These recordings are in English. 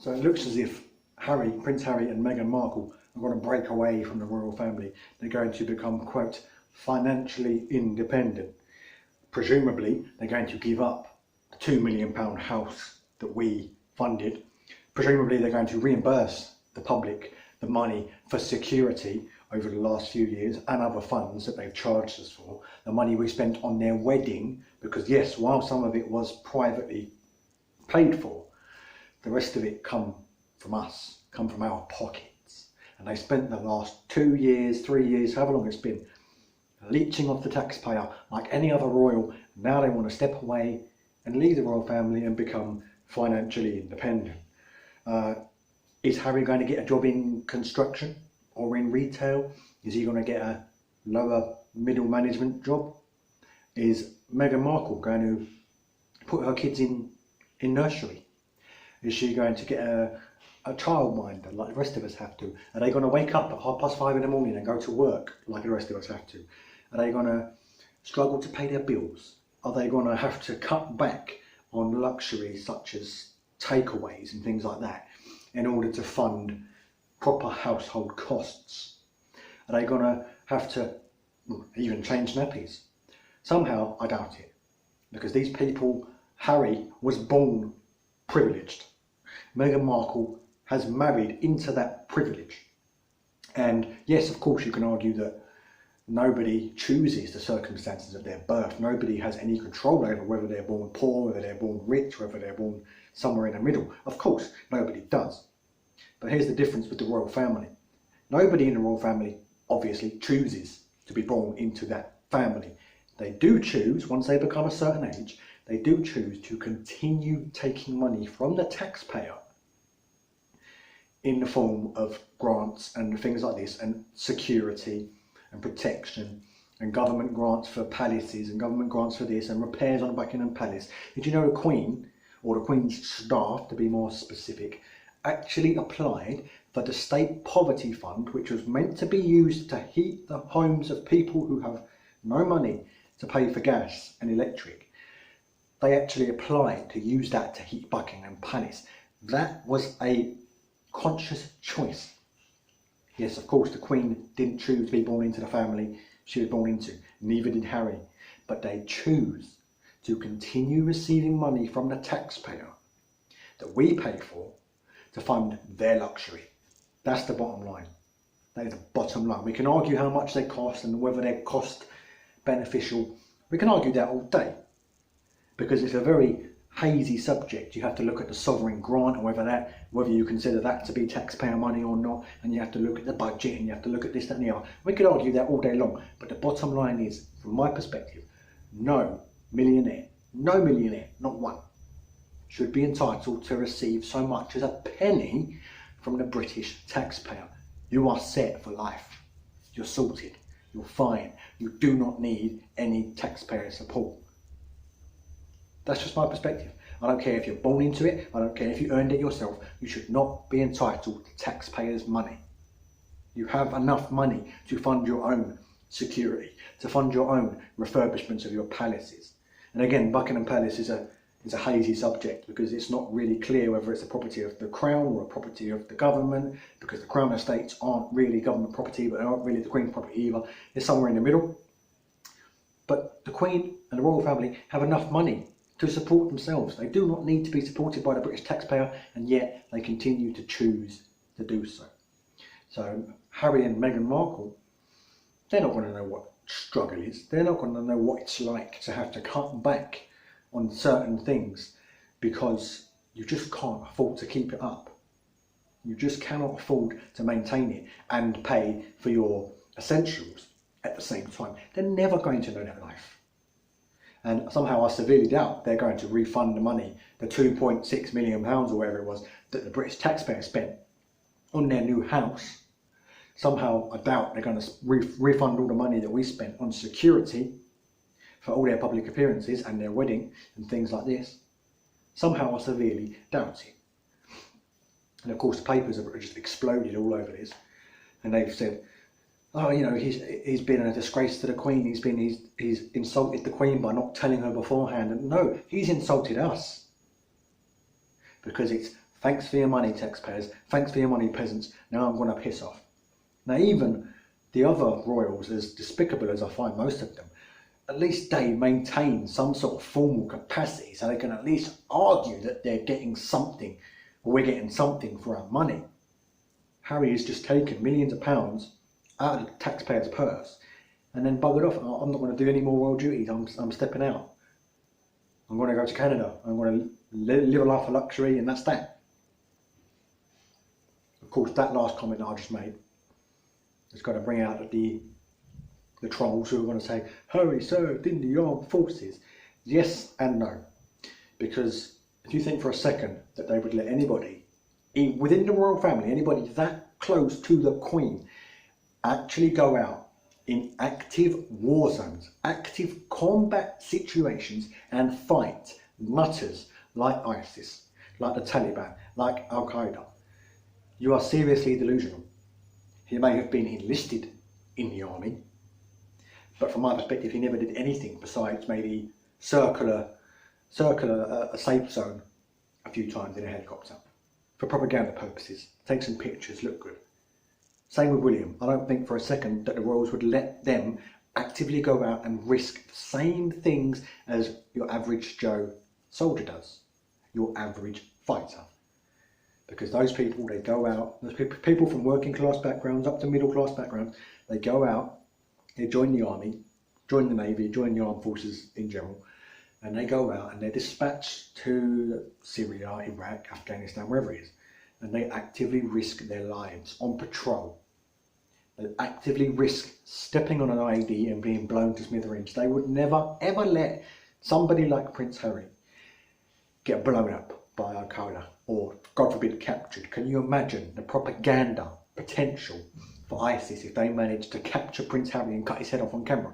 So it looks as if Prince Harry and Meghan Markle are going to break away from the royal family. They're going to become, quote, financially independent. Presumably, they're going to give up the £2 million house that we funded. Presumably, they're going to reimburse the public the money for security over the last few years and other funds that they've charged us for. The money we spent on their wedding, because yes, while some of it was privately paid for, the rest of it come from us, come from our pockets. And they spent the last 2 years, 3 years, however long it's been, leeching off the taxpayer like any other royal. Now they want to step away and leave the royal family and become financially independent. Is Harry going to get a job in construction or in retail? Is he going to get a lower middle management job? Is Meghan Markle going to put her kids in nursery? Is she going to get a childminder like the rest of us have to? Are they going to wake up at 5:30 in the morning and go to work like the rest of us have to? Are they going to struggle to pay their bills? Are they going to have to cut back on luxuries such as takeaways and things like that in order to fund proper household costs? Are they going to have to even change nappies? Somehow I doubt it, because these people, Harry was born privileged. Meghan Markle has married into that privilege. And yes, of course, you can argue that nobody chooses the circumstances of their birth. Nobody has any control over whether they're born poor, whether they're born rich, whether they're born somewhere in the middle. Of course, nobody does. But here's the difference with the royal family. Nobody in the royal family obviously chooses to be born into that family. They do choose, once they become a certain age, they do choose to continue taking money from the taxpayer in the form of grants and things like this, and security and protection, and government grants for palaces and government grants for this, and repairs on Buckingham Palace. Did you know the Queen, or the Queen's staff to be more specific, actually applied for the State Poverty Fund, which was meant to be used to heat the homes of people who have no money to pay for gas and electric? They actually applied to use that to heat Buckingham Palace. That was a conscious choice. Yes, of course, the Queen didn't choose to be born into the family she was born into, neither did Harry, but they choose to continue receiving money from the taxpayer that we pay for to fund their luxury. That's the bottom line. That is the bottom line. We can argue how much they cost and whether they're cost beneficial. We can argue that all day, because it's a very hazy subject. You have to look at the sovereign grant and whether you consider that to be taxpayer money or not, and you have to look at the budget, and you have to look at this, that and the other. We could argue that all day long, but the bottom line is, from my perspective, no millionaire, not one, should be entitled to receive so much as a penny from the British taxpayer. You are set for life. You're sorted. You're fine. You do not need any taxpayer support. That's just my perspective. I don't care if you're born into it. I don't care if you earned it yourself. You should not be entitled to taxpayers' money. You have enough money to fund your own security, to fund your own refurbishments of your palaces. And again, Buckingham Palace is a hazy subject, because it's not really clear whether it's a property of the Crown or a property of the government, because the Crown estates aren't really government property, but they aren't really the Queen's property either. It's somewhere in the middle. But the Queen and the royal family have enough money to support themselves. They do not need to be supported by the British taxpayer, and yet they continue to choose to do so. So Harry and Meghan Markle, they're not going to know what struggle is. They're not going to know what it's like to have to cut back on certain things because you just can't afford to keep it up. You just cannot afford to maintain it and pay for your essentials at the same time. They're never going to know that life. And somehow I severely doubt they're going to refund the money, the £2.6 million or whatever it was that the British taxpayer spent on their new house. Somehow I doubt they're going to refund all the money that we spent on security for all their public appearances and their wedding and things like this. Somehow I severely doubt it. And of course the papers have just exploded all over this, and they've said, oh, you know, he's been a disgrace to the Queen. He's insulted the Queen by not telling her beforehand. And no, he's insulted us, because it's Thanks for your money, taxpayers. Thanks for your money, peasants. Now I'm going to piss off. Now even the other royals, as despicable as I find most of them, at least they maintain some sort of formal capacity so they can at least argue that they're getting something, or we're getting something for our money. Harry has just taken millions of pounds out of the taxpayer's purse and then buggered off. I'm not going to do any more royal duties. I'm stepping out. I'm going to go to Canada. I'm going to live a life of luxury, and that's that. Of course, that last comment that I just made is going to bring out the trolls who are going to say, Harry served in the armed forces. Yes and no. Because if you think for a second that they would let anybody, within the royal family, anybody that close to the Queen, actually go out in active war zones, active combat situations, and fight nutters like ISIS, like the Taliban, like Al Qaeda, you are seriously delusional. He may have been enlisted in the army, but from my perspective, he never did anything besides maybe circle a safe zone a few times in a helicopter for propaganda purposes, take some pictures, look good. Same with William. I don't think for a second that the royals would let them actively go out and risk the same things as your average Joe soldier does, your average fighter. Because those people, they go out, those people from working class backgrounds up to middle class backgrounds, they go out, they join the army, join the navy, join the armed forces in general, and they go out and they're dispatched to Syria, Iraq, Afghanistan, wherever it is, and they actively risk their lives on patrol. They actively risk stepping on an IED and being blown to smithereens. They would never ever let somebody like Prince Harry get blown up by Al Qaeda or, God forbid, captured. Can you imagine the propaganda potential for ISIS if they managed to capture Prince Harry and cut his head off on camera?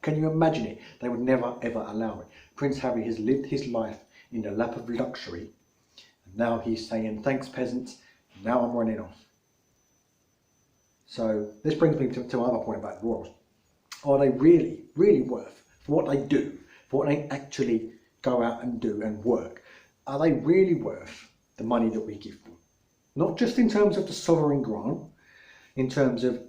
Can you imagine it? They would never ever allow it. Prince Harry has lived his life in the lap of luxury, and now he's saying, thanks peasants, now I'm running off. So this brings me to my other point about the royals. Are they really, really worth, for what they do, for what they actually go out and do and work, are they really worth the money that we give them? Not just in terms of the sovereign grant, in terms of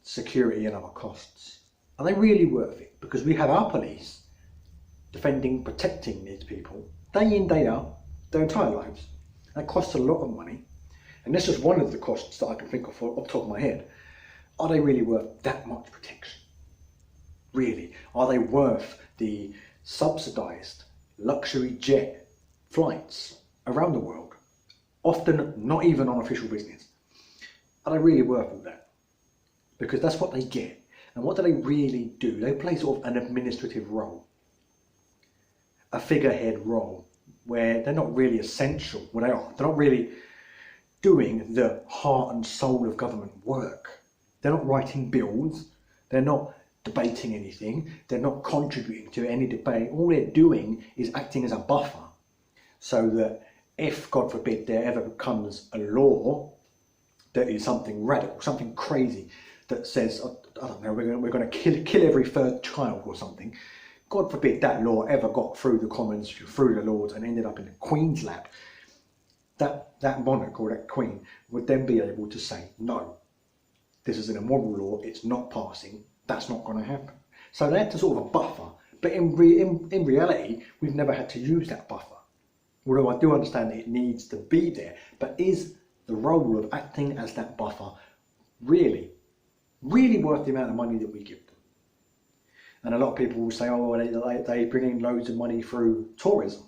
security and other costs. Are they really worth it? Because we have our police defending, protecting these people day in, day out, their entire lives. That costs a lot of money. And that's just one of the costs that I can think of off the top of my head. Are they really worth that much protection? Really? Are they worth the subsidised luxury jet flights around the world? Often not even on official business. Are they really worth all that? Because that's what they get. And what do they really do? They play sort of an administrative role, a figurehead role, where they're not really essential. Well, they are. They're not really doing the heart and soul of government work. They're not writing bills. They're not debating anything. They're not contributing to any debate. All they're doing is acting as a buffer, so that if, God forbid, there ever becomes a law that is something radical, something crazy, that says, I don't know, we're going to kill every third child or something. God forbid that law ever got through the Commons, through the Lords, and ended up in the Queen's lap. That monarch or that Queen would then be able to say, no, this is an immoral law, it's not passing, that's not going to happen. So they had to sort of a buffer, but in reality, we've never had to use that buffer. Although I do understand that it needs to be there, but is the role of acting as that buffer really worth the amount of money that we give them? And a lot of people will say, oh, they bring in loads of money through tourism.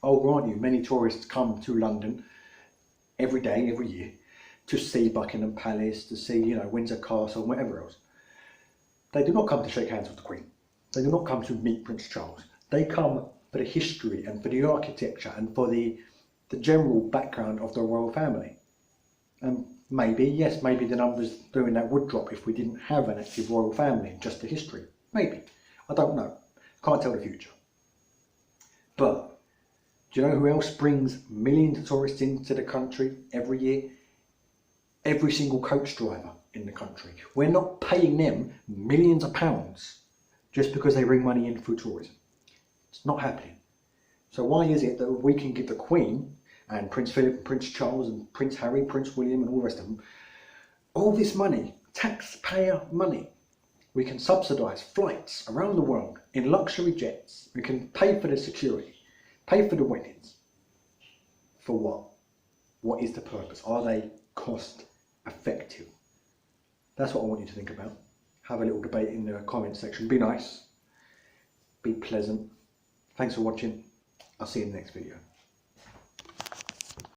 I'll grant you, many tourists come to London every day, every year, to see Buckingham Palace, to see, Windsor Castle, and whatever else. They do not come to shake hands with the Queen. They do not come to meet Prince Charles. They come for the history and for the architecture and for the general background of the royal family. And maybe the numbers doing that would drop if we didn't have an active royal family, just the history. Maybe. I don't know. Can't tell the future. But do you know who else brings millions of tourists into the country every year? Every single coach driver in the country. We're not paying them millions of pounds just because they bring money in through tourism. It's not happening. So why is it that we can give the Queen and Prince Philip, Prince Charles and Prince Harry, Prince William and all the rest of them, all this money, taxpayer money, we can subsidise flights around the world in luxury jets. We can pay for the security, pay for the weddings. For what? What is the purpose? Are they cost effective? That's what I want you to think about. Have a little debate in the comment section. Be nice, be pleasant. Thanks for watching. I'll see you in the next video.